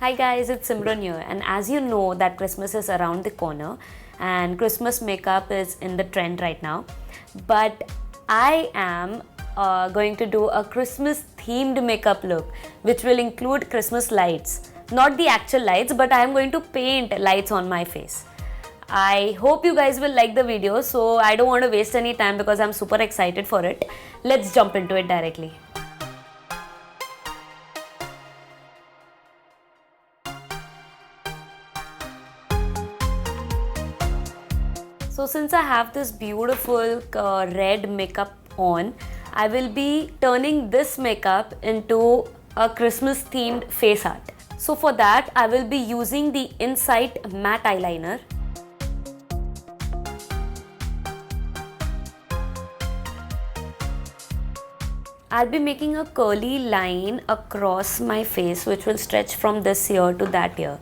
Hi guys, it's Simran here, and as you know that Christmas is around the corner and Christmas makeup is in the trend right now. But I am going to do a Christmas themed makeup look which will include Christmas lights. Not the actual lights, but I am going to paint lights on my face. I hope you guys will like the video, so I don't want to waste any time because I'm super excited for it. Let's jump into it directly. So since I have this beautiful red makeup on, I will be turning this makeup into a Christmas themed face art. So for that, I will be using the Insight matte eyeliner. I'll be making a curly line across my face which will stretch from this ear to that ear.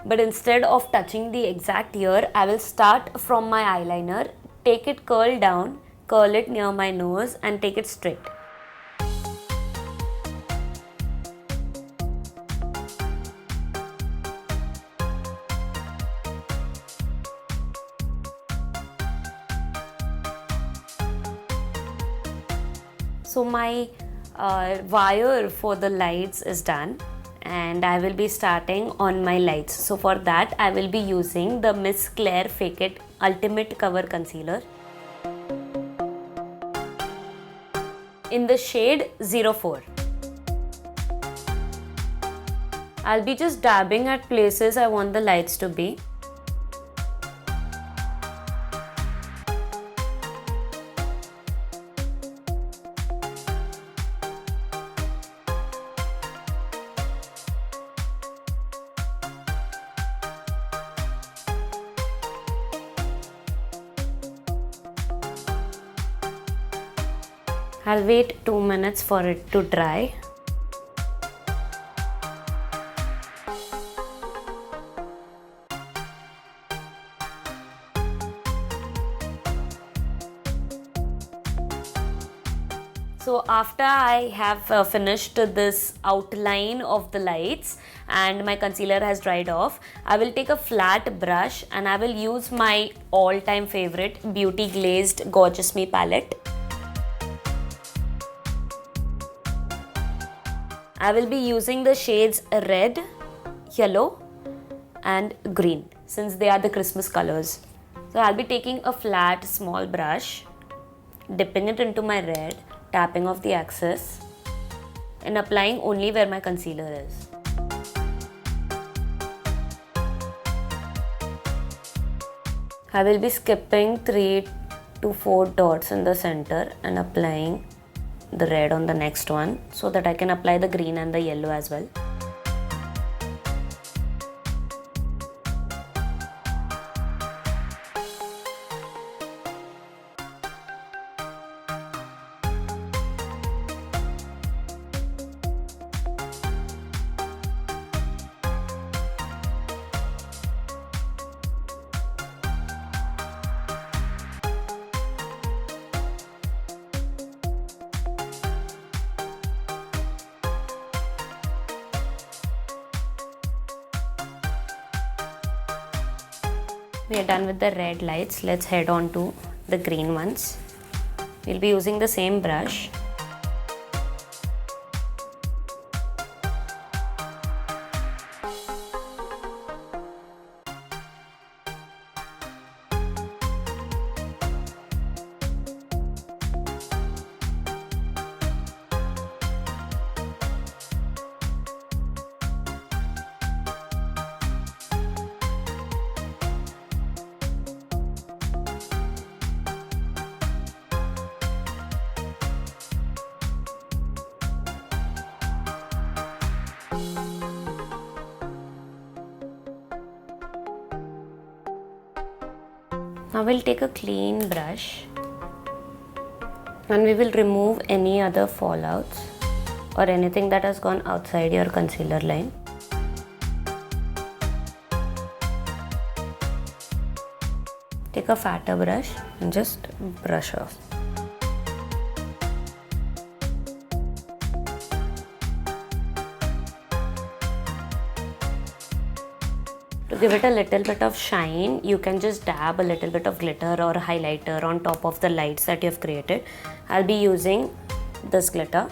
But instead of touching the exact ear, I will start from my eyeliner, take it curl down, curl it near my nose and take it straight. So my wire for the lights is done and I will be starting on my lights. So for that I will be using the Miss Claire Fake It Ultimate Cover Concealer in the shade 04. I'll be just dabbing at places I want the lights to be. I'll wait 2 minutes for it to dry. So after I have finished this outline of the lights and my concealer has dried off, I will take a flat brush and I will use my all-time favorite Beauty Glazed Gorgeous Me palette. I will be using the shades red, yellow and green since they are the Christmas colors. So I'll be taking a flat small brush, dipping it into my red, tapping off the excess and applying only where my concealer is. I will be skipping 3 to 4 dots in the center and applying the red on the next one so that I can apply the green and the yellow as well. We are done with the red lights. Let's head on to the green ones. We'll be using the same brush. Now we'll take a clean brush and we will remove any other fallouts or anything that has gone outside your concealer line. Take a fatter brush and just brush off. To give it a little bit of shine, you can just dab a little bit of glitter or highlighter on top of the lights that you have created. I'll be using this glitter.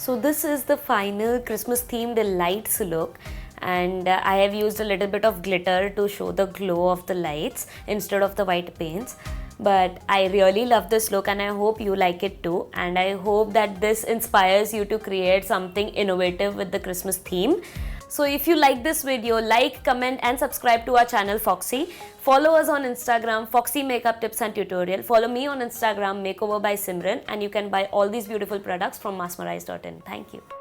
So this is the final Christmas themed lights look, and I have used a little bit of glitter to show the glow of the lights instead of the white paints. But I really love this look and I hope you like it too, and I hope that this inspires you to create something innovative with the Christmas theme. So if you like this video, like, comment and subscribe to our channel Foxy. Follow us on Instagram, Foxy Makeup Tips and Tutorial. Follow me on Instagram, Makeover by Simran, and you can buy all these beautiful products from massmerize.in. Thank you.